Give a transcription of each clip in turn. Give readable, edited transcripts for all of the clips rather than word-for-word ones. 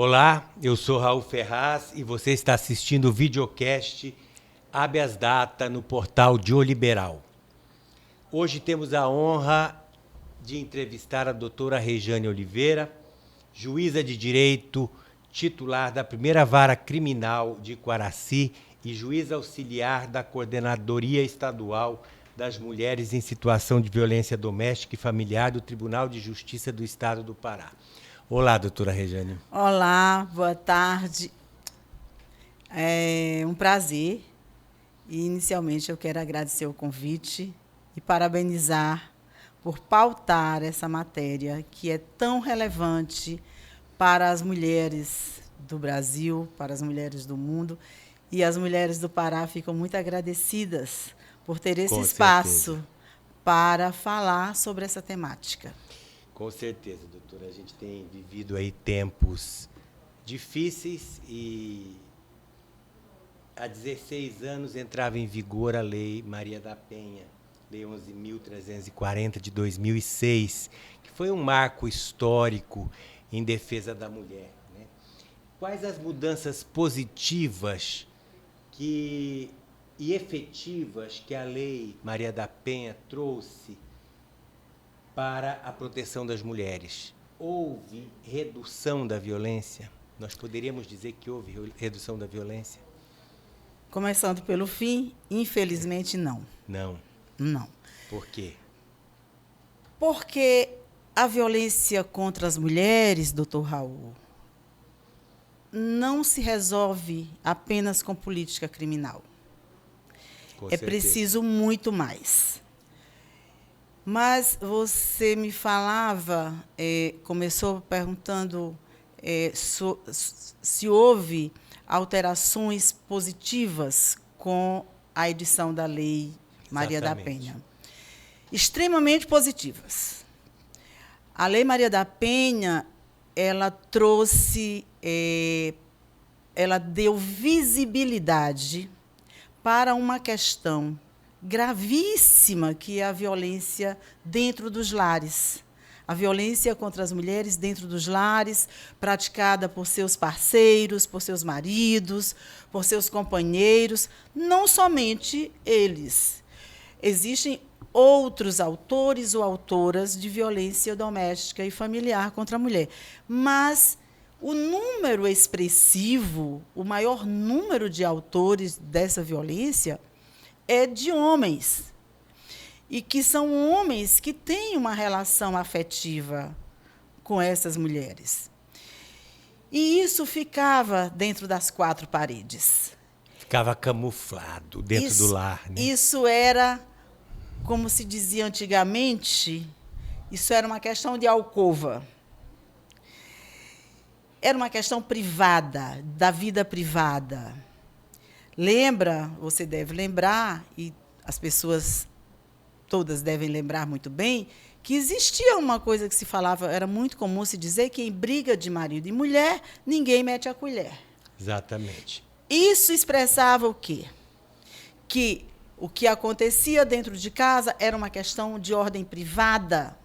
Olá, eu sou Raul Ferraz e você está assistindo o videocast Habeas Data no portal Dio Liberal. Hoje temos a honra de entrevistar a doutora Rejane Oliveira, juíza de direito, titular da primeira vara criminal de Quaraci e juíza auxiliar da Coordenadoria Estadual das Mulheres em Situação de Violência Doméstica e Familiar do Tribunal de Justiça do Estado do Pará. Olá, doutora Rejane. Olá, boa tarde. É um prazer. E, inicialmente, eu quero agradecer o convite e parabenizar por pautar essa matéria que é tão relevante para as mulheres do Brasil, para as mulheres do mundo. E as mulheres do Pará ficam muito agradecidas por ter esse espaço para falar sobre essa temática. Com certeza, doutora. A gente tem vivido aí tempos difíceis e há 16 anos entrava em vigor a Lei Maria da Penha, Lei 11.340 de 2006, que foi um marco histórico em defesa da mulher, né? Quais as mudanças positivas e efetivas que a Lei Maria da Penha trouxe para a proteção das mulheres? Houve redução da violência? Nós poderíamos dizer que houve redução da violência? Começando pelo fim, infelizmente não. Não. Não. Por quê? Porque a violência contra as mulheres, doutor Raul, não se resolve apenas com política criminal. Com certeza. Preciso muito mais. Mas você me falava, começou perguntando se houve alterações positivas com a edição da Lei Maria da Penha. Extremamente positivas. A Lei Maria da Penha, ela trouxe, ela deu visibilidade para uma questão gravíssima, que é a violência dentro dos lares. A violência contra as mulheres dentro dos lares, praticada por seus parceiros, por seus maridos, por seus companheiros, não somente eles. Existem outros autores ou autoras de violência doméstica e familiar contra a mulher. Mas o número expressivo, o maior número de autores dessa violência é de homens. E que são homens que têm uma relação afetiva com essas mulheres. E isso ficava dentro das quatro paredes. Ficava camuflado dentro do lar, né? Isso era, como se dizia antigamente, isso era uma questão de alcova. Era uma questão privada, da vida privada. Lembra, você deve lembrar, e as pessoas todas devem lembrar muito bem, que existia uma coisa que se falava, era muito comum se dizer que em briga de marido e mulher, ninguém mete a colher. Exatamente. Isso expressava o quê? Que o que acontecia dentro de casa era uma questão de ordem privada,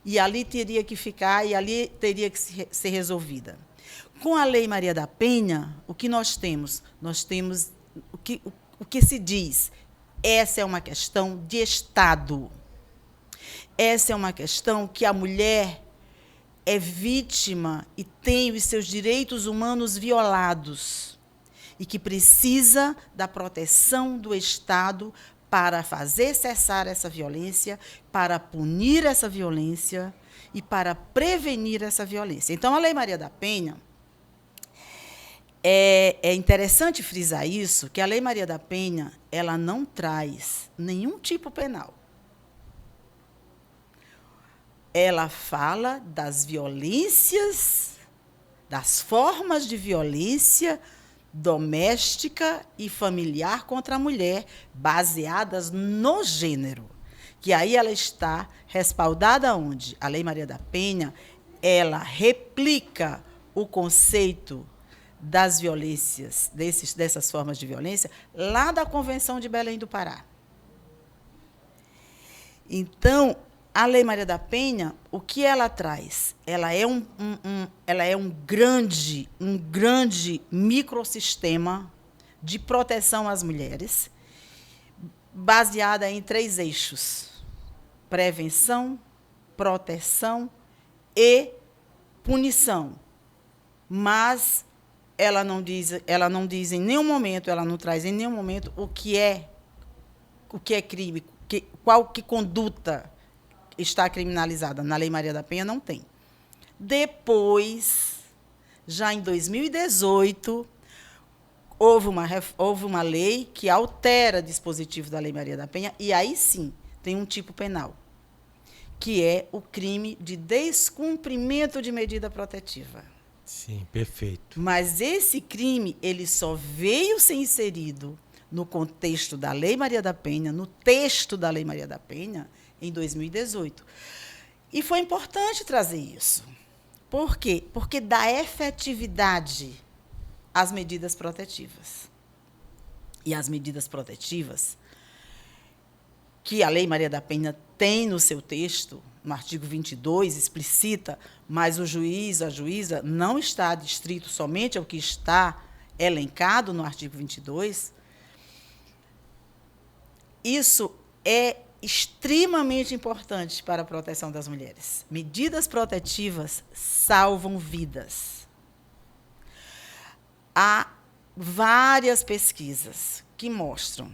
e ali teria que ficar, e ali teria que ser resolvida. Com a Lei Maria da Penha, o que nós temos? Nós temos o que se diz. Essa é uma questão de Estado. Essa é uma questão que a mulher é vítima e tem os seus direitos humanos violados e que precisa da proteção do Estado para fazer cessar essa violência, para punir essa violência e para prevenir essa violência. Então, a Lei Maria da Penha, é interessante frisar isso, que a Lei Maria da Penha, ela não traz nenhum tipo penal. Ela fala das violências, das formas de violência doméstica e familiar contra a mulher, baseadas no gênero. Que aí ela está respaldada onde? A Lei Maria da Penha, ela replica o conceito das violências, dessas formas de violência, lá da Convenção de Belém do Pará. Então, a Lei Maria da Penha, o que ela traz? Ela é um grande microsistema de proteção às mulheres, baseada em 3 eixos: prevenção, proteção e punição. Mas ela não diz em nenhum momento, ela não traz em nenhum momento o que é crime, qual que conduta está criminalizada. Na Lei Maria da Penha não tem. Depois, já em 2018, houve uma lei que altera dispositivo da Lei Maria da Penha, e aí sim tem um tipo penal, que é o crime de descumprimento de medida protetiva. Sim, perfeito. Mas esse crime ele só veio ser inserido no contexto da Lei Maria da Penha, no texto da Lei Maria da Penha, em 2018. E foi importante trazer isso. Por quê? Porque dá efetividade às medidas protetivas. E as medidas protetivas que a Lei Maria da Penha tem no seu texto, no artigo 22, explicita, mas o juiz, a juíza, não está adstrito somente ao que está elencado no artigo 22. Isso é extremamente importante para a proteção das mulheres. Medidas protetivas salvam vidas. Há várias pesquisas que mostram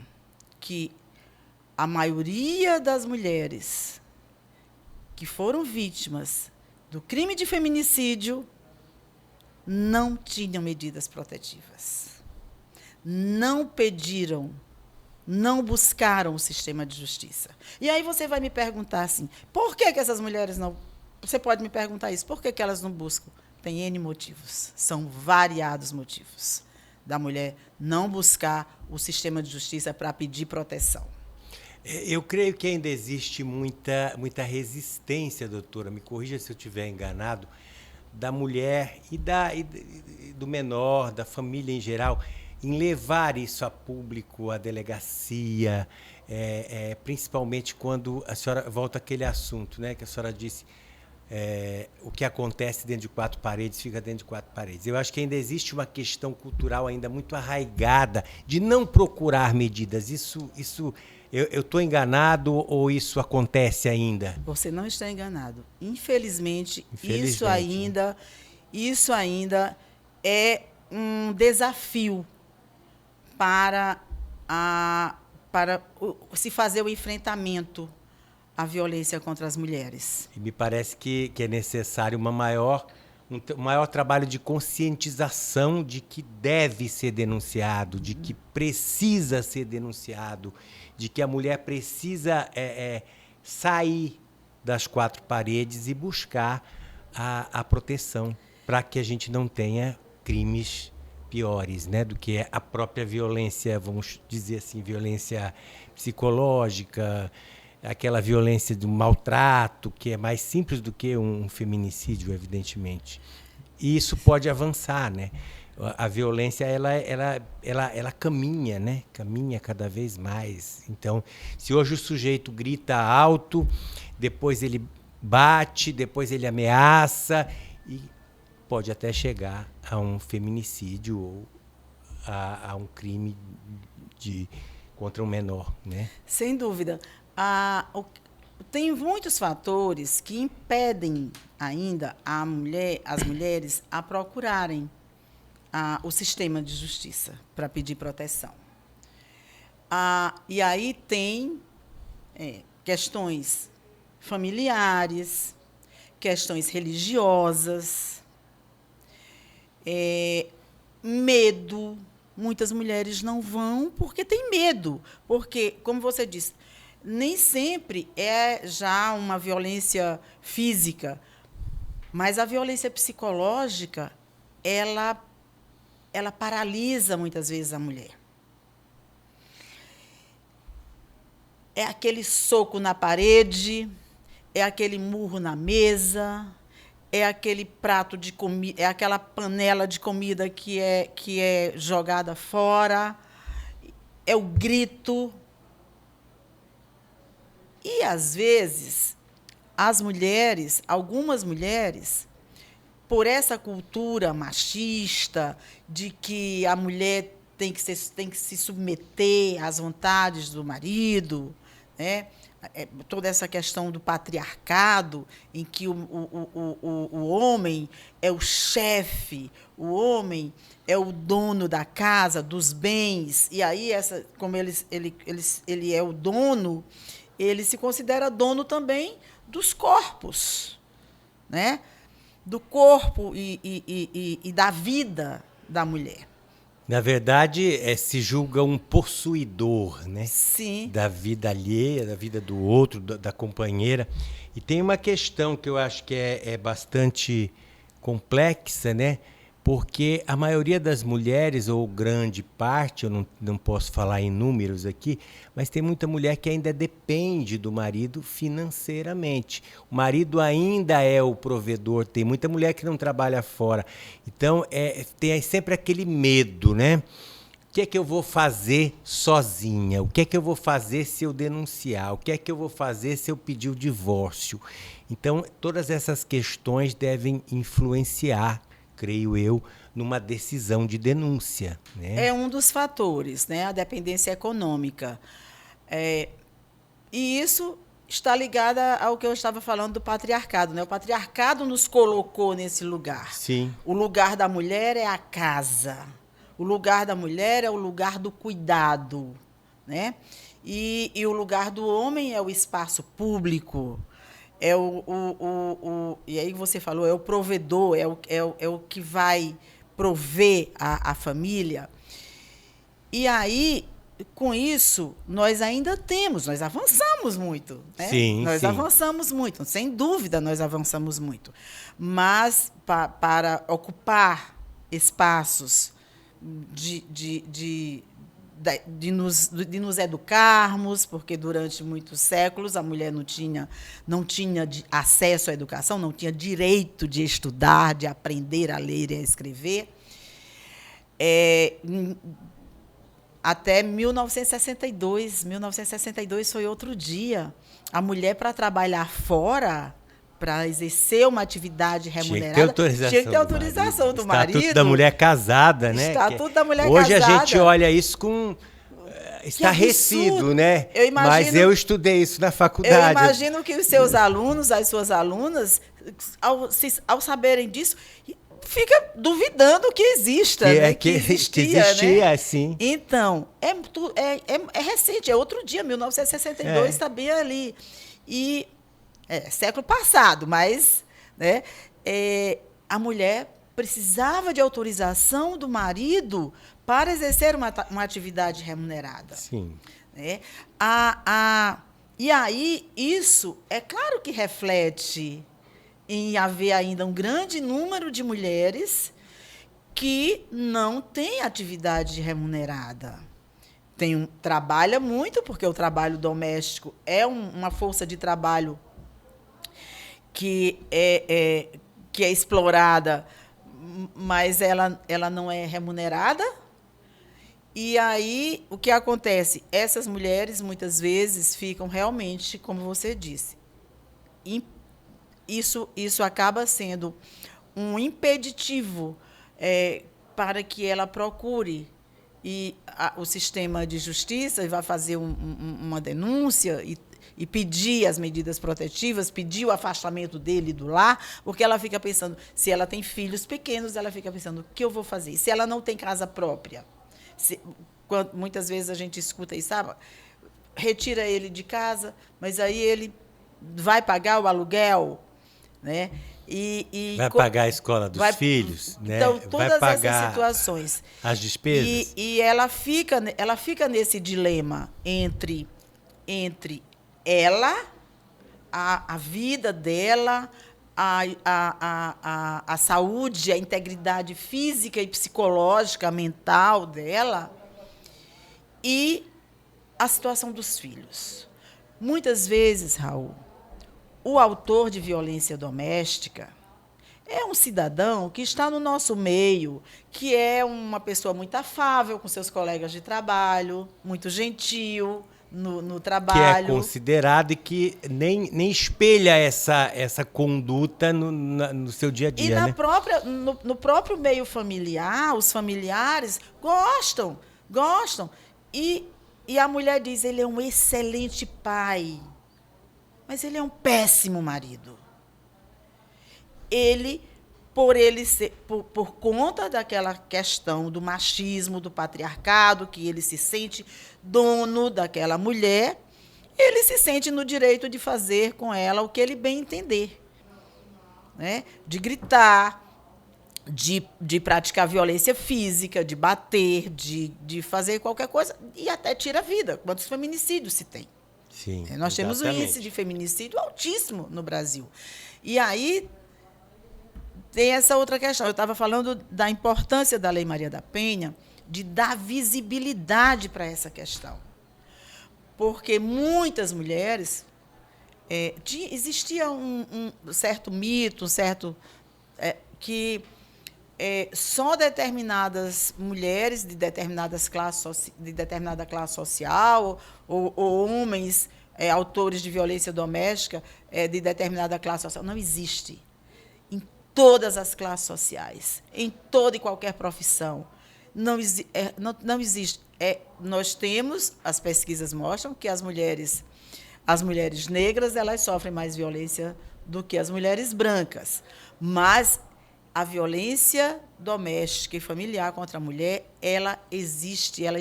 que a maioria das mulheres que foram vítimas do crime de feminicídio não tinham medidas protetivas. Não pediram, não buscaram o sistema de justiça. E aí você vai me perguntar assim, por que essas mulheres não... Você pode me perguntar isso, por que elas não buscam? Tem N motivos, são variados motivos da mulher não buscar o sistema de justiça para pedir proteção. Eu creio que ainda existe muita resistência, doutora, me corrija se eu estiver enganado, da mulher e do menor, da família em geral, em levar isso a público, à delegacia, principalmente quando a senhora volta àquele assunto, né, que a senhora disse, o que acontece dentro de 4 paredes fica dentro de 4 paredes. Eu acho que ainda existe uma questão cultural ainda muito arraigada de não procurar medidas. Isso eu estou enganado ou isso acontece ainda? Você não está enganado. Infelizmente, né? Isso ainda é um desafio para se fazer o enfrentamento à violência contra as mulheres. E me parece que é necessário um maior trabalho de conscientização de que deve ser denunciado, de que precisa ser denunciado, de que a mulher precisa sair das 4 paredes e buscar a proteção para que a gente não tenha crimes piores, né, do que a própria violência, vamos dizer assim, violência psicológica, aquela violência do maltrato, que é mais simples do que um feminicídio, evidentemente. E isso pode avançar, né? A violência ela caminha, né? Caminha cada vez mais. Então, se hoje o sujeito grita alto, depois ele bate, depois ele ameaça e pode até chegar a um feminicídio ou a um crime contra um menor, né? Sem dúvida. Tem muitos fatores que impedem ainda as mulheres a procurarem o sistema de justiça para pedir proteção. E aí tem questões familiares, questões religiosas, medo. Muitas mulheres não vão porque têm medo, porque, como você disse, nem sempre é já uma violência física, mas a violência psicológica, ela paralisa muitas vezes a mulher. É aquele soco na parede, é aquele murro na mesa, é aquele prato de comida, é aquela panela de comida que é jogada fora, é o grito. E, às vezes, as mulheres, algumas mulheres, por essa cultura machista de que a mulher tem que se submeter às vontades do marido, né? Toda essa questão do patriarcado, em que o homem é o chefe, o homem é o dono da casa, dos bens, e aí, como ele é o dono, ele se considera dono também dos corpos, né? Do corpo e da vida da mulher. Na verdade, se julga um possuidor, né? Sim. Da vida alheia, da vida do outro, da companheira. E tem uma questão que eu acho que é bastante complexa, né? Porque a maioria das mulheres, ou grande parte, eu não posso falar em números aqui, mas tem muita mulher que ainda depende do marido financeiramente. O marido ainda é o provedor, tem muita mulher que não trabalha fora. Então, tem sempre aquele medo, né? O que é que eu vou fazer sozinha? O que é que eu vou fazer se eu denunciar? O que é que eu vou fazer se eu pedir o divórcio? Então, todas essas questões devem influenciar, creio eu, numa decisão de denúncia, né? É um dos fatores, né? A dependência econômica. E isso está ligado ao que eu estava falando do patriarcado, né? O patriarcado nos colocou nesse lugar. Sim. O lugar da mulher é a casa. O lugar da mulher é o lugar do cuidado, né? E o lugar do homem é o espaço público. E aí você falou, é o provedor, é o que vai prover a família. E aí, com isso, nós avançamos muito. Né? Sim, nós sim. avançamos muito, sem dúvida nós avançamos muito. Mas para ocupar espaços de nos educarmos, porque durante muitos séculos a mulher não tinha acesso à educação, não tinha direito de estudar, de aprender a ler e a escrever. Até 1962. 1962 foi outro dia. A mulher, para trabalhar fora, para exercer uma atividade remunerada, tinha que ter autorização do marido. Estatuto da mulher casada, né? Estatuto da mulher hoje casada. Hoje a gente olha isso com estarrecido, né? Mas eu estudei isso na faculdade. Eu imagino que os seus alunos, as suas alunas, ao saberem disso, fica duvidando que exista, né? Que existia, né? Sim. Então, é recente, é outro dia, 1962, está bem ali. E século passado, mas, né, a mulher precisava de autorização do marido para exercer uma atividade remunerada. Sim. Né? E aí, isso, é claro que reflete em haver ainda um grande número de mulheres não têm atividade remunerada. Trabalha muito, porque o trabalho doméstico é uma força de trabalho que é explorada, mas ela não é remunerada. E aí, o que acontece? Essas mulheres, muitas vezes, ficam realmente, como você disse, isso acaba sendo um impeditivo para que ela procure o sistema de justiça e vá fazer uma denúncia e pedir as medidas protetivas, pedir o afastamento dele do lar, porque ela fica pensando, se ela tem filhos pequenos, ela fica pensando, o que eu vou fazer? E se ela não tem casa própria? Muitas vezes a gente escuta isso, sabe? Retira ele de casa, mas aí ele vai pagar o aluguel, né? Vai pagar a escola dos filhos, né? Então, todas vai pagar essas situações. As despesas. E ela fica nesse dilema entre ela, a vida dela, a saúde, a integridade física e psicológica, mental dela, e a situação dos filhos. Muitas vezes, Raul, o autor de violência doméstica é um cidadão que está no nosso meio, que é uma pessoa muito afável com seus colegas de trabalho, muito gentil, no Que trabalho. é considerado e que nem espelha essa conduta no seu dia a dia, E né? no próprio meio familiar, os familiares gostam. E a mulher diz, ele é um excelente pai, mas ele é um péssimo marido. Por conta daquela questão do machismo, do patriarcado, que ele se sente dono daquela mulher, ele se sente no direito de fazer com ela o que ele bem entender, né? De gritar, de praticar violência física, de bater, de fazer qualquer coisa, e até tira a vida. Quantos feminicídios se tem? Sim, Nós temos um exatamente. índice de feminicídio altíssimo no Brasil. E aí tem essa outra questão. Eu estava falando da importância da Lei Maria da Penha, de dar visibilidade para essa questão. Porque muitas mulheres... existia um certo mito, que só determinadas mulheres de determinada classe social ou homens autores de violência doméstica de determinada classe social. Não existe. Em todas as classes sociais, em toda e qualquer profissão. Não existe. Nós temos, as pesquisas mostram que as mulheres negras elas sofrem mais violência do que as mulheres brancas. Mas a violência doméstica e familiar contra a mulher, ela existe, ela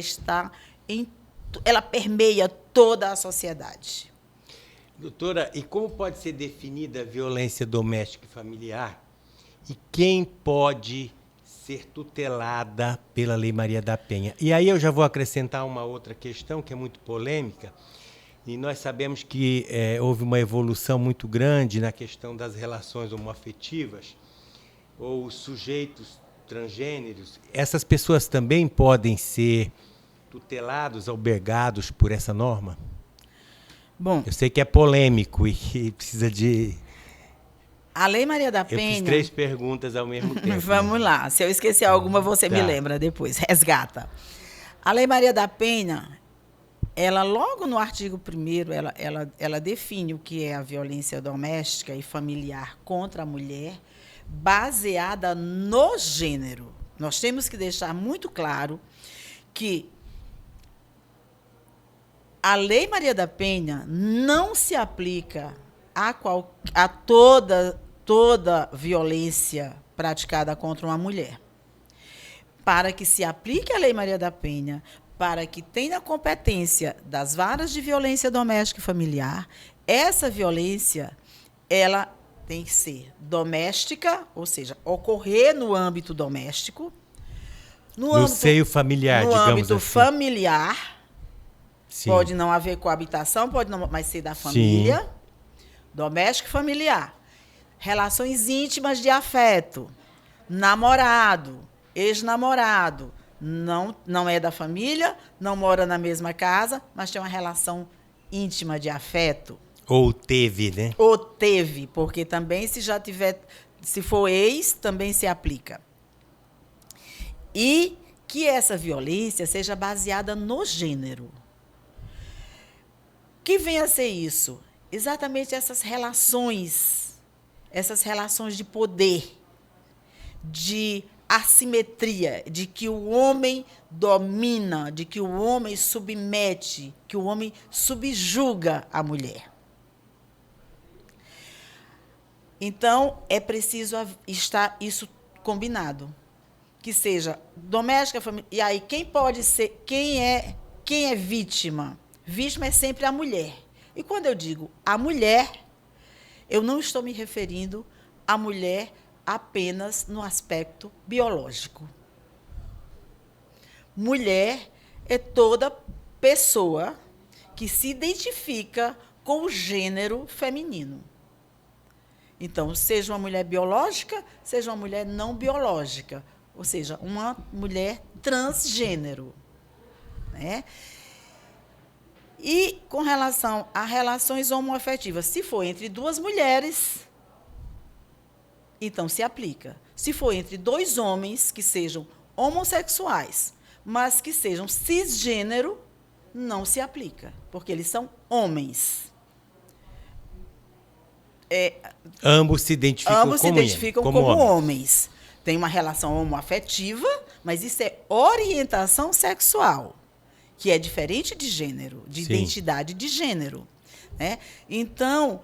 permeia toda a sociedade. Doutora, e como pode ser definida a violência doméstica e familiar? E quem pode ser tutelada pela Lei Maria da Penha? E aí eu já vou acrescentar uma outra questão que é muito polêmica, e nós sabemos que houve uma evolução muito grande na questão das relações homoafetivas ou sujeitos transgêneros. Essas pessoas também podem ser tutelados, albergados por essa norma? Bom, eu sei que é polêmico e precisa de... A Lei Maria da Penha... Eu fiz 3 perguntas ao mesmo tempo. Vamos lá. Se eu esquecer alguma, você me lembra depois. Resgata. A Lei Maria da Penha, ela logo no artigo 1º, ela define o que é a violência doméstica e familiar contra a mulher, baseada no gênero. Nós temos que deixar muito claro que a Lei Maria da Penha não se aplica a toda violência praticada contra uma mulher. Para que se aplique a Lei Maria da Penha, para que tenha competência das varas de violência doméstica e familiar, essa violência ela tem que ser doméstica, ou seja, ocorrer no âmbito doméstico, no seio familiar, digamos assim. No âmbito familiar. Sim. Pode não haver coabitação, pode não, mas ser da família. Sim. Doméstico e familiar. Relações íntimas de afeto. Namorado, ex-namorado. Não é da família, não mora na mesma casa, mas tem uma relação íntima de afeto. Ou teve, né? Ou teve, porque também se for ex, também se aplica. E que essa violência seja baseada no gênero. Que venha a ser isso? Exatamente essas relações de poder, de assimetria, de que o homem domina, de que o homem submete, que o homem subjuga a mulher. Então, é preciso estar isso combinado. Que seja doméstica, família. E aí, quem é vítima? Vítima é sempre a mulher. E quando eu digo a mulher, eu não estou me referindo à mulher apenas no aspecto biológico. Mulher é toda pessoa que se identifica com o gênero feminino. Então, seja uma mulher biológica, seja uma mulher não biológica, ou seja, uma mulher transgênero, né? E com relação a relações homoafetivas, se for entre 2 mulheres, então se aplica. Se for entre 2 homens que sejam homossexuais, mas que sejam cisgênero, não se aplica, porque eles são homens. Ambos se identificam como homens. Tem uma relação homoafetiva, mas isso é orientação sexual, que é diferente de gênero, de Sim. identidade de gênero. Né? Então,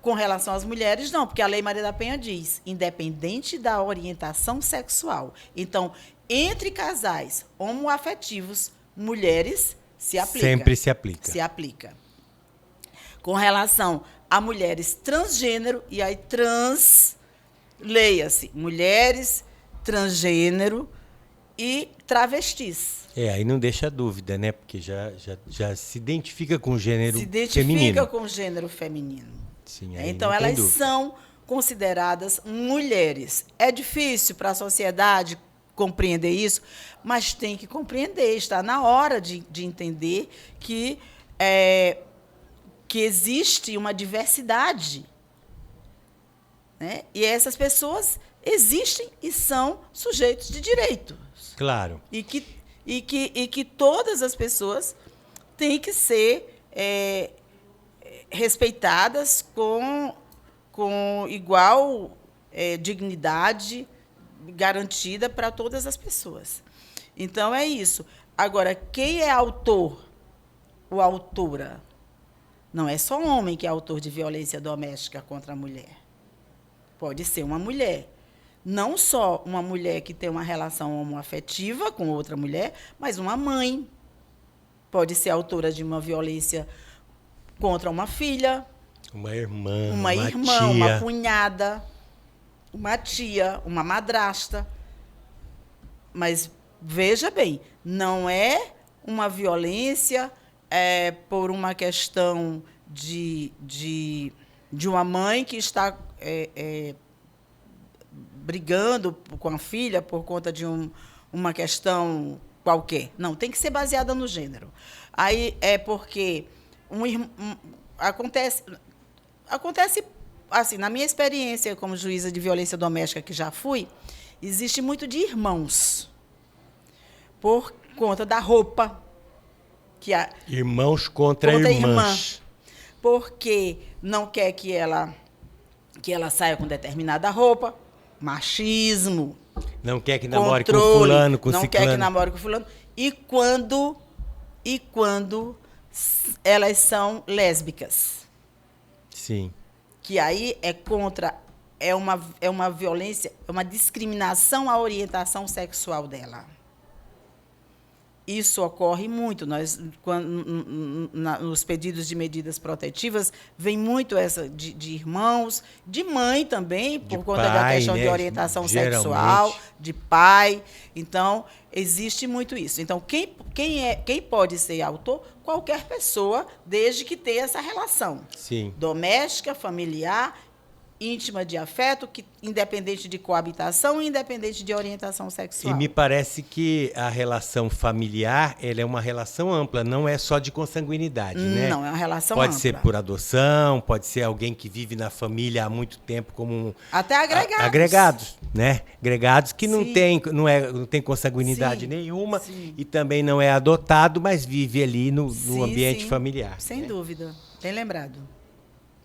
com relação às mulheres, não, porque a Lei Maria da Penha diz, independente da orientação sexual. Então, entre casais homoafetivos, mulheres se aplica. Sempre se aplica. Se aplica. Com relação a mulheres transgênero, e aí leia-se, mulheres, transgênero e travestis. Aí não deixa dúvida, né? Porque já se identifica com o gênero feminino. Se identifica com o gênero feminino. Sim, então, elas são consideradas mulheres. É difícil para a sociedade compreender isso, mas tem que compreender. Está na hora de entender que existe uma diversidade. Né? E essas pessoas existem e são sujeitos de direitos. Claro. E que todas as pessoas têm que ser respeitadas com igual dignidade garantida para todas as pessoas. Então, é isso. Agora, quem é autor ou autora? Não é só homem que é autor de violência doméstica contra a mulher. Pode ser uma mulher. Não só uma mulher que tem uma relação homoafetiva com outra mulher, mas uma mãe. Pode ser autora de uma violência contra uma filha. Uma irmã, uma cunhada, uma tia, uma madrasta. Mas, veja bem, não é uma violência por uma questão de uma mãe que está brigando com a filha por conta de uma questão qualquer. Não, tem que ser baseada no gênero. Aí é porque acontece assim, na minha experiência como juíza de violência doméstica que já fui, existe muito de irmãos por conta da roupa irmãos contra irmãs. Porque não quer que ela saia com determinada roupa, machismo. Não quer que namore com fulano, com não ciclano. Quer que namore com fulano. E quando elas são lésbicas. Sim. Que aí é uma violência, é uma discriminação à orientação sexual dela. Isso ocorre muito. Nos pedidos de medidas protetivas, vem muito essa de irmãos, de mãe também, por conta da questão de orientação sexual, de pai. Então, existe muito isso. Então, quem pode ser autor? Qualquer pessoa, desde que tenha essa relação. Sim. Doméstica, familiar, íntima de afeto, independente de coabitação e independente de orientação sexual. E me parece que a relação familiar ela é uma relação ampla, não é só de consanguinidade, né? Não, é uma relação ampla. Pode ser por adoção, pode ser alguém que vive na família há muito tempo como até agregados. Agregados, né? Agregados que não tem consanguinidade Sim. nenhuma. Sim. E também não é adotado, mas vive ali no ambiente familiar. Sem dúvida. Bem lembrado.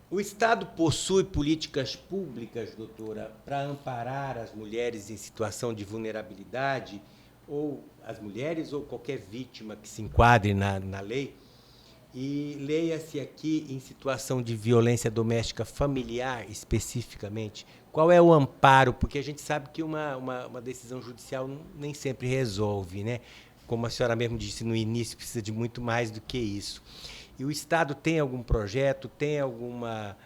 O Estado possui políticas públicas, doutora, para amparar as mulheres em situação de vulnerabilidade, ou as mulheres ou qualquer vítima que se enquadre na lei? E leia-se aqui em situação de violência doméstica familiar, especificamente. Qual é o amparo? Porque a gente sabe que uma decisão judicial nem sempre resolve, né? Como a senhora mesmo disse no início, precisa de muito mais do que isso. E o Estado tem algum projeto, tem alguma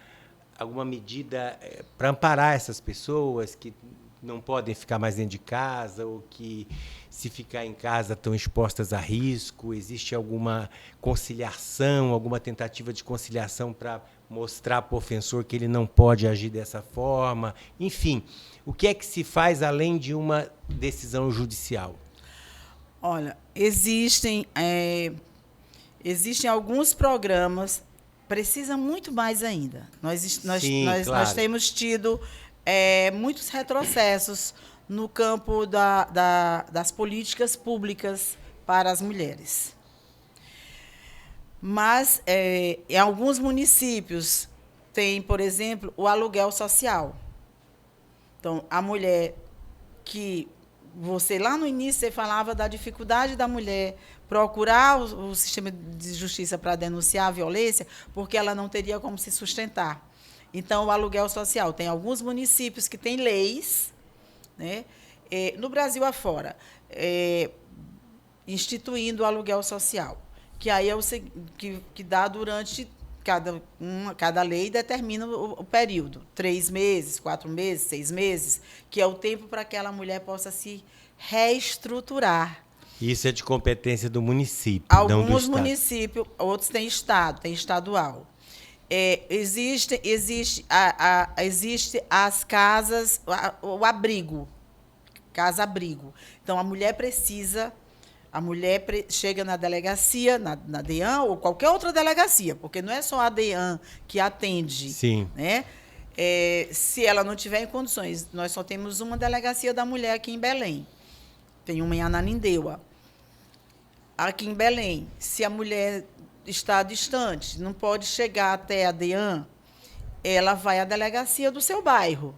medida para amparar essas pessoas que não podem ficar mais dentro de casa ou que, se ficar em casa, estão expostas a risco? Existe alguma conciliação, alguma tentativa de conciliação para mostrar para o ofensor que ele não pode agir dessa forma? Enfim, o que é que se faz além de uma decisão judicial? Olha, existem alguns programas, precisa muito mais ainda. Nós temos tido muitos retrocessos no campo das políticas públicas para as mulheres. Mas, em alguns municípios, tem, por exemplo, o aluguel social. Então, a mulher que você, lá no início, você falava da dificuldade da mulher procurar o sistema de justiça para denunciar a violência, porque ela não teria como se sustentar. Então, o aluguel social. Tem alguns municípios que têm leis, né, no Brasil afora, instituindo o aluguel social, que aí é o que dá durante cada lei determina o período, 3 meses, 4 meses, 6 meses, que é o tempo para que aquela mulher possa se reestruturar. Isso é de competência do município, não do Alguns Estado. municípios, outros têm estado, tem estadual. Existe as casas, o abrigo, casa-abrigo. Então, a mulher chega na delegacia, na DEAN, ou qualquer outra delegacia, porque não é só a DEAN que atende. Sim. Né? Se ela não tiver em condições, nós só temos uma delegacia da mulher aqui em Belém. Tem uma em Ananindeua. Aqui em Belém, se a mulher está distante, não pode chegar até a DEAN, ela vai à delegacia do seu bairro.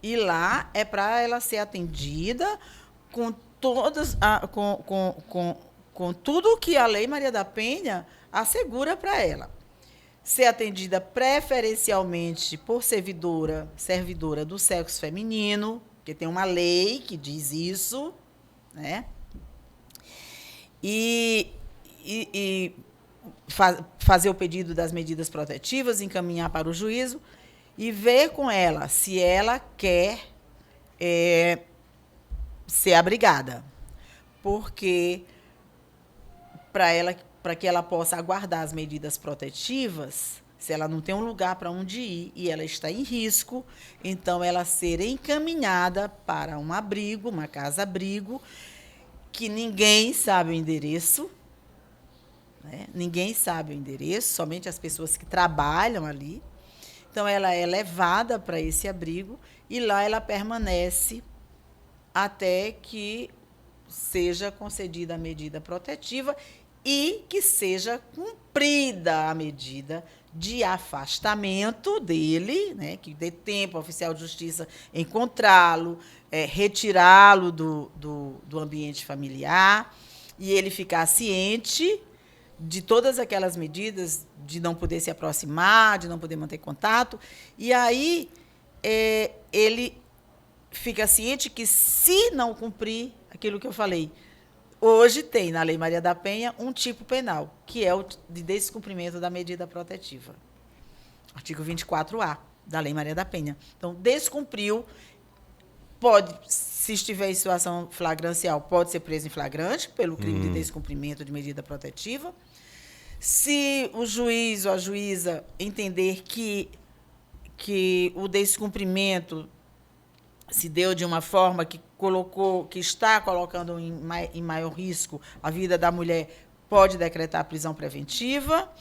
E lá é para ela ser atendida com tudo que a Lei Maria da Penha assegura para ela. Ser atendida preferencialmente por servidora do sexo feminino, porque tem uma lei que diz isso, né? E fazer o pedido das medidas protetivas, encaminhar para o juízo e ver com ela se ela quer ser abrigada. Porque para que ela possa aguardar as medidas protetivas, se ela não tem um lugar para onde ir e ela está em risco, então ela ser encaminhada para um abrigo, uma casa-abrigo, que ninguém sabe o endereço, né? Ninguém sabe o endereço, somente as pessoas que trabalham ali. Então, ela é levada para esse abrigo e lá ela permanece até que seja concedida a medida protetiva e que seja cumprida a medida de afastamento dele, né, que dê tempo ao oficial de justiça encontrá-lo, retirá-lo do ambiente familiar e ele ficar ciente de todas aquelas medidas de não poder se aproximar, de não poder manter contato. E aí ele fica ciente que, se não cumprir aquilo que eu falei, hoje tem na Lei Maria da Penha um tipo penal, que é o de descumprimento da medida protetiva. Artigo 24A da Lei Maria da Penha. Então, descumpriu, pode, se estiver em situação flagrancial, pode ser preso em flagrante pelo crime de descumprimento de medida protetiva. Se o juiz ou a juíza entender que o descumprimento se deu de uma forma que está colocando em maior risco a vida da mulher, pode decretar prisão preventiva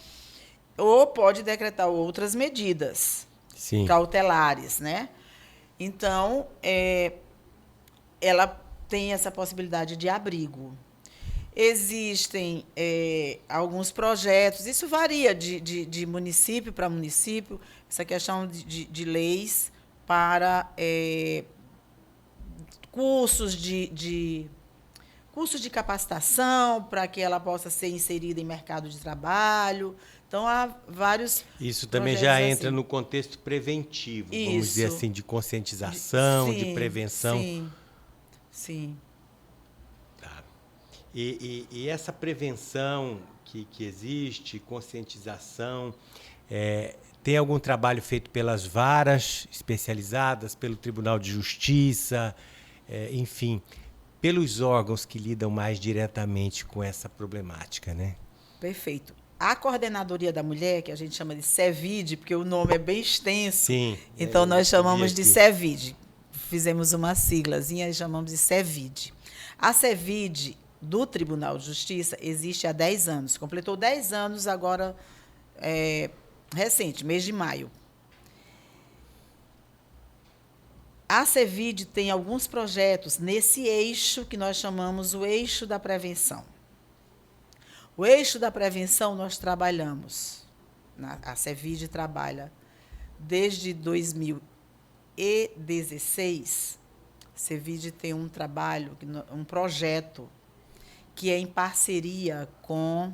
ou pode decretar outras medidas cautelares, né? Então, ela tem essa possibilidade de abrigo. Existem alguns projetos, isso varia de município para município, essa questão de leis para cursos de capacitação para que ela possa ser inserida em mercado de trabalho. Então, há vários. Isso também já entra no contexto preventivo, vamos dizer assim, de conscientização, de prevenção. Sim. Tá. E essa prevenção que existe, conscientização, tem algum trabalho feito pelas varas especializadas, pelo Tribunal de Justiça, enfim, pelos órgãos que lidam mais diretamente com essa problemática, né? Perfeito. A Coordenadoria da Mulher, que a gente chama de CEVID, porque o nome é bem extenso, sim, então nós chamamos de CEVID. Fizemos uma siglazinha e chamamos de CEVID. A CEVID do Tribunal de Justiça existe há 10 anos. Completou 10 anos agora, recente, mês de maio. A CEVID tem alguns projetos nesse eixo que nós chamamos o eixo da prevenção. O eixo da prevenção nós trabalhamos, a CEVID trabalha desde 2016. A CEVID tem um trabalho, um projeto, que é em parceria com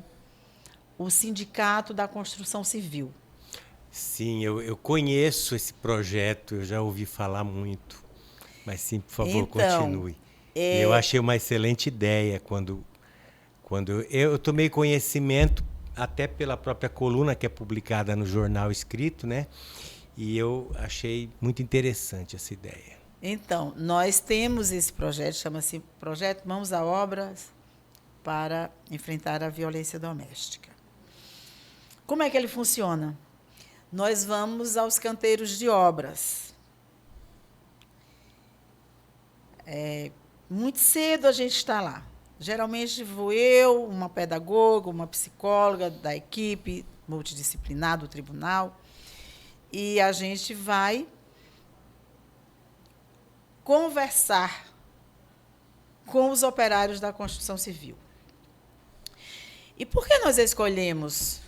o Sindicato da Construção Civil. Sim, eu conheço esse projeto, eu já ouvi falar muito. Mas sim, por favor, então, continue. Eu achei uma excelente ideia quando eu tomei conhecimento, até pela própria coluna que é publicada no jornal escrito, né? E eu achei muito interessante essa ideia. Então, nós temos esse projeto, chama-se Projeto Mãos à Obra para enfrentar a violência doméstica. Como é que ele funciona? Nós vamos aos canteiros de obras. Muito cedo a gente está lá. Geralmente vou eu, uma pedagoga, uma psicóloga da equipe multidisciplinar do tribunal, e a gente vai conversar com os operários da construção civil. E por que nós escolhemos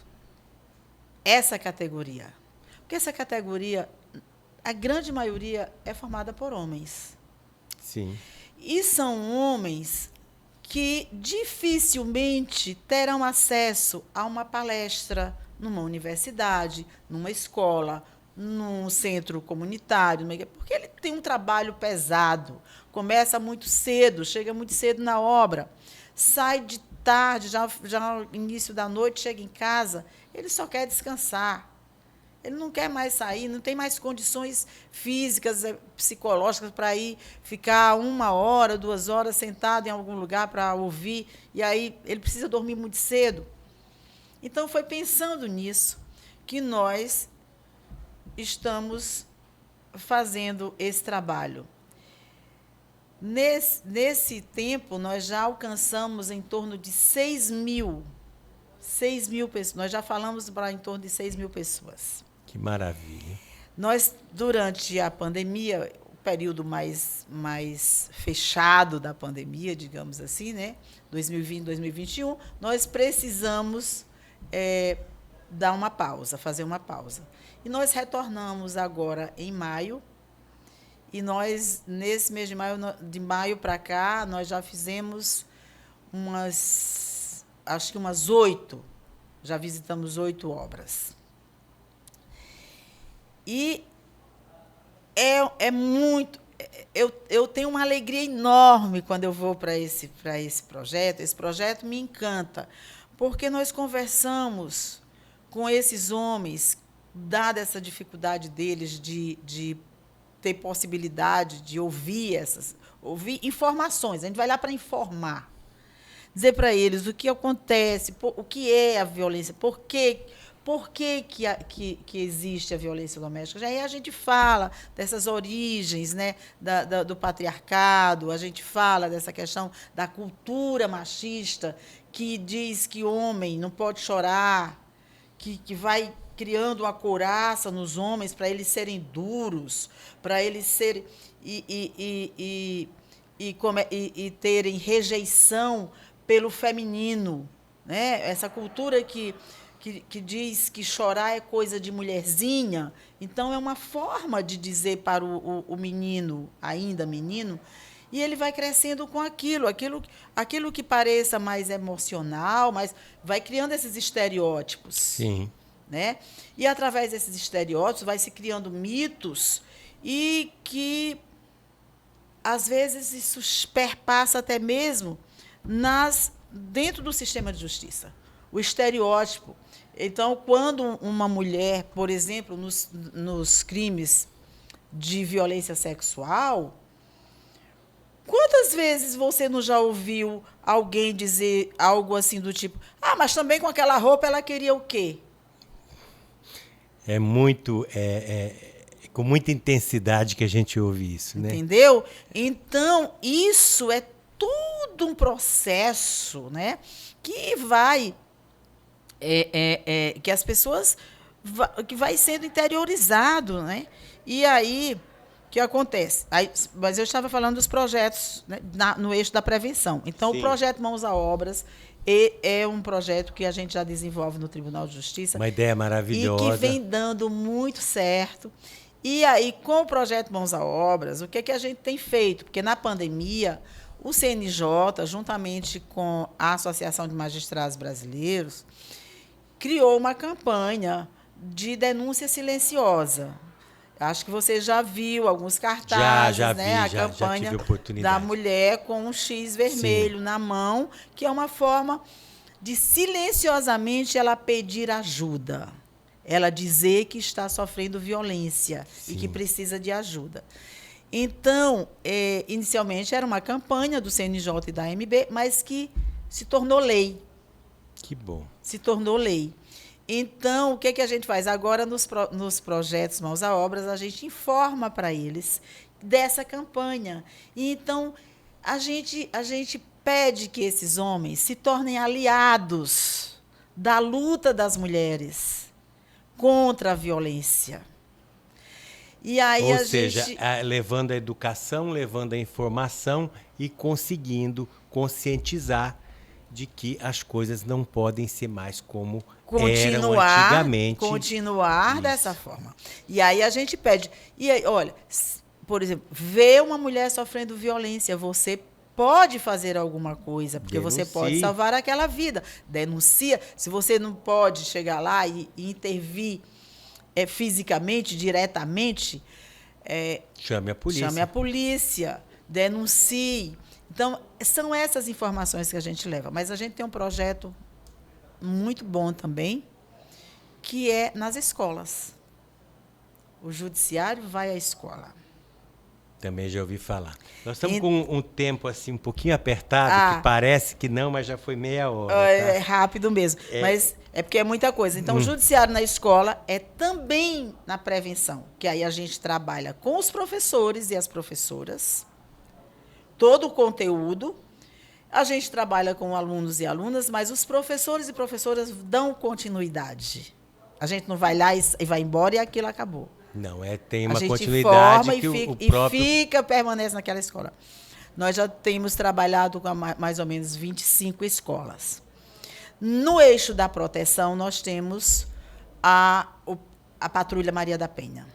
essa categoria? Porque essa categoria, a grande maioria, é formada por homens. Sim. E são homens que dificilmente terão acesso a uma palestra numa universidade, numa escola, num centro comunitário, porque ele tem um trabalho pesado, começa muito cedo, chega muito cedo na obra, sai de tarde, já no início da noite, chega em casa, ele só quer descansar. Ele não quer mais sair, não tem mais condições físicas, psicológicas para ir ficar 1 hora, 2 horas sentado em algum lugar para ouvir, e aí ele precisa dormir muito cedo. Então, foi pensando nisso que nós estamos fazendo esse trabalho. Nesse tempo, nós já alcançamos em torno de 6 mil pessoas. Nós já falamos para em torno de 6 mil pessoas. Que maravilha. Nós, durante a pandemia, o período mais fechado da pandemia, digamos assim, né, 2020, 2021, nós precisamos dar uma pausa, fazer uma pausa. E nós retornamos agora em maio, e nós, nesse mês de maio para cá, nós já fizemos acho que umas 8, já visitamos 8 obras. E é muito... Eu tenho uma alegria enorme quando eu vou para esse projeto. Esse projeto me encanta, porque nós conversamos com esses homens, dada essa dificuldade deles de ter possibilidade de ouvir informações. A gente vai lá para informar, dizer para eles o que acontece, o que é a violência, por que existe a violência doméstica. Já aí a gente fala dessas origens, né, do patriarcado, a gente fala dessa questão da cultura machista, que diz que o homem não pode chorar, que vai criando uma couraça nos homens para eles serem duros, para eles serem e terem rejeição pelo feminino, né? Essa cultura que diz que chorar é coisa de mulherzinha. Então, é uma forma de dizer para o menino, ainda menino, e ele vai crescendo com aquilo que pareça mais emocional, mas vai criando esses estereótipos. Sim. Né? E, através desses estereótipos, vai se criando mitos, e que, às vezes, isso perpassa até mesmo dentro do sistema de justiça. O estereótipo. Então, quando uma mulher, por exemplo, nos crimes de violência sexual, quantas vezes você não já ouviu alguém dizer algo assim do tipo: mas também com aquela roupa ela queria o quê? É muito... com muita intensidade que a gente ouve isso, né? Entendeu? Então, isso é tudo um processo, né, que vai... que as pessoas... que vai sendo interiorizado, né? E aí, o que acontece? Mas eu estava falando dos projetos, né, no eixo da prevenção. Então, sim, o projeto Mãos à Obras, E é um projeto que a gente já desenvolve no Tribunal de Justiça. Uma ideia maravilhosa. E que vem dando muito certo. E aí, com o projeto Mãos à Obras, o que é que a gente tem feito? Porque na pandemia, o CNJ, juntamente com a Associação de Magistrados Brasileiros, criou uma campanha de denúncia silenciosa. Acho que você já viu alguns cartazes, já né? Vi, a já campanha tive oportunidade. da mulher com um X vermelho na mão, que é uma forma de silenciosamente ela pedir ajuda. Ela dizer que está sofrendo violência e que precisa de ajuda. Então, inicialmente era uma campanha do CNJ e da AMB, mas que se tornou lei. Que bom. Se tornou lei. Então, o que é que a gente faz? Agora, nos projetos Mãos à Obras, a gente informa para eles dessa campanha. E, então, a gente pede que esses homens se tornem aliados da luta das mulheres contra a violência. E aí Ou seja, levando a educação, levando a informação e conseguindo conscientizar de que as coisas não podem ser mais como eram antigamente. Continuar dessa forma. E aí a gente pede. E aí, olha, por exemplo, vê uma mulher sofrendo violência, você pode fazer alguma coisa, porque Denuncie. você pode salvar aquela vida. Denuncia. Se você não pode chegar lá e intervir fisicamente, diretamente, chame a polícia. Chame a polícia, denuncie. Então, são essas informações que a gente leva. Mas a gente tem um projeto muito bom também, que é nas escolas. O judiciário vai à escola. Também já ouvi falar. Nós estamos com um tempo assim um pouquinho apertado, que parece que não, mas já foi meia hora. É rápido mesmo. Mas é porque é muita coisa. Então, o judiciário na escola é também na prevenção, que aí a gente trabalha com os professores e as professoras, todo o conteúdo. A gente trabalha com alunos e alunas, mas os professores e professoras dão continuidade. A gente não vai lá e vai embora e aquilo acabou. Não, tem uma continuidade forma que e fica, permanece naquela escola. Nós já temos trabalhado com mais ou menos 25 escolas. No eixo da proteção, nós temos a Patrulha Maria da Penha,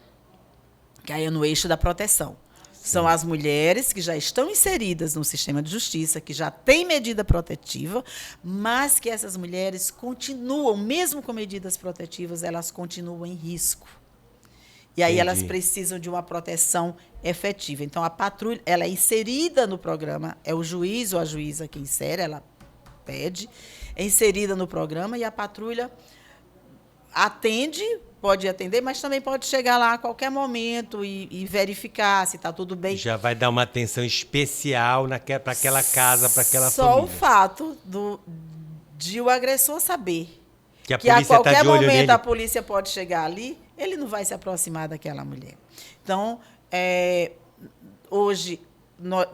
que aí é no eixo da proteção. São as mulheres que já estão inseridas no sistema de justiça, que já têm medida protetiva, mas que essas mulheres continuam, mesmo com medidas protetivas, elas continuam em risco. E aí elas precisam de uma proteção efetiva. Então, a patrulha, ela é inserida no programa, é o juiz ou a juíza que insere, ela pede, é inserida no programa e a patrulha pode atender, mas também pode chegar lá a qualquer momento e verificar se está tudo bem. Já vai dar uma atenção especial para aquela casa, para aquela família. Só o fato de o agressor saber que a qualquer momento a polícia pode chegar ali, ele não vai se aproximar daquela mulher. Então, hoje,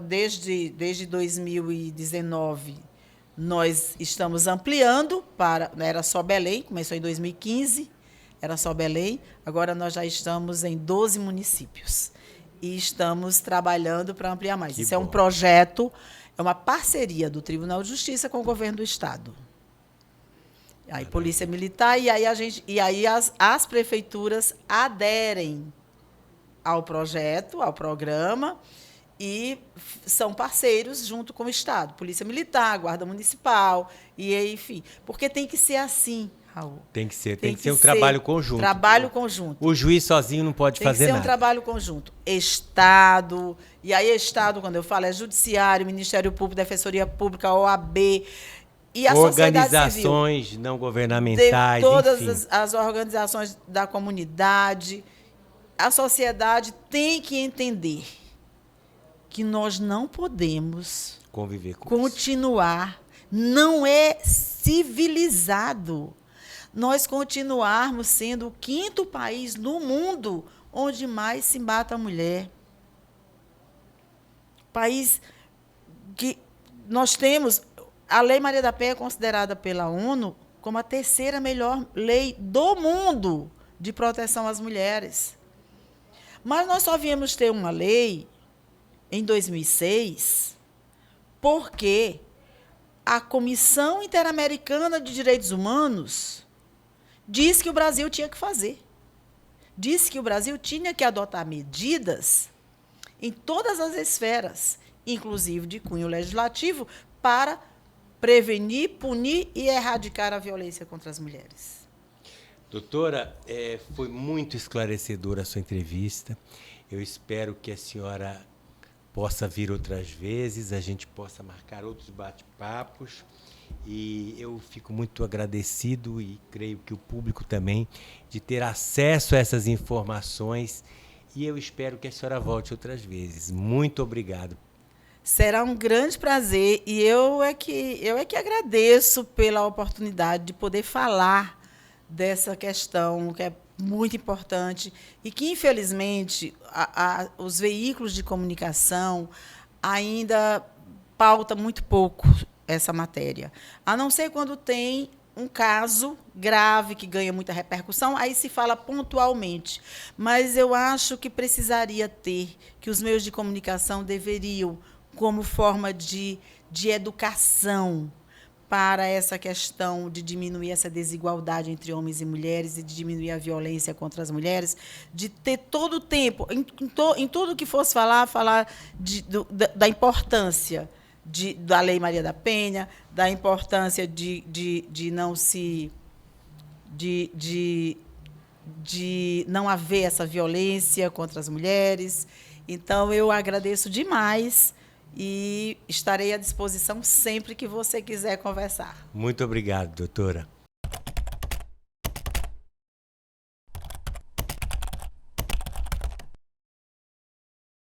desde 2019, nós estamos ampliando era só Belém, começou em 2015, era só Belém, agora nós já estamos em 12 municípios. E estamos trabalhando para ampliar mais. Isso é um projeto, é uma parceria do Tribunal de Justiça com o governo do Estado. Aí, Polícia Militar, e aí as prefeituras aderem ao projeto, ao programa, e são parceiros junto com o Estado. Polícia Militar, Guarda Municipal, e enfim. Porque tem que ser assim, Raul. Tem que ser um trabalho conjunto. Trabalho conjunto. O juiz sozinho não pode fazer nada. Tem que ser um trabalho conjunto. Estado, e aí Estado, quando eu falo, é Judiciário, Ministério Público, Defensoria Pública, OAB... E a organizações civil, não governamentais, todas as organizações da comunidade, a sociedade tem que entender que nós não podemos conviver com continuar, não é civilizado nós continuarmos sendo o 5º país no mundo onde mais se mata a mulher. País que nós temos... A Lei Maria da Penha é considerada pela ONU como a 3ª melhor lei do mundo de proteção às mulheres. Mas nós só viemos ter uma lei em 2006 porque a Comissão Interamericana de Direitos Humanos disse que o Brasil tinha que fazer. Disse que o Brasil tinha que adotar medidas em todas as esferas, inclusive de cunho legislativo, para prevenir, punir e erradicar a violência contra as mulheres. Doutora, foi muito esclarecedora a sua entrevista. Eu espero que a senhora possa vir outras vezes, a gente possa marcar outros bate-papos. E eu fico muito agradecido, e creio que o público também, de ter acesso a essas informações. E eu espero que a senhora volte outras vezes. Muito obrigado. Será um grande prazer, e eu é que agradeço pela oportunidade de poder falar dessa questão, que é muito importante, e que, infelizmente, os veículos de comunicação ainda pautam muito pouco essa matéria. A não ser quando tem um caso grave que ganha muita repercussão, aí se fala pontualmente. Mas eu acho que precisaria ter, que os meios de comunicação deveriam, como forma de educação para essa questão de diminuir essa desigualdade entre homens e mulheres e de diminuir a violência contra as mulheres, de ter todo o tempo, em tudo que fosse falar da importância da Lei Maria da Penha, da importância de não haver essa violência contra as mulheres. Então, eu agradeço demais e estarei à disposição sempre que você quiser conversar. Muito obrigado, doutora.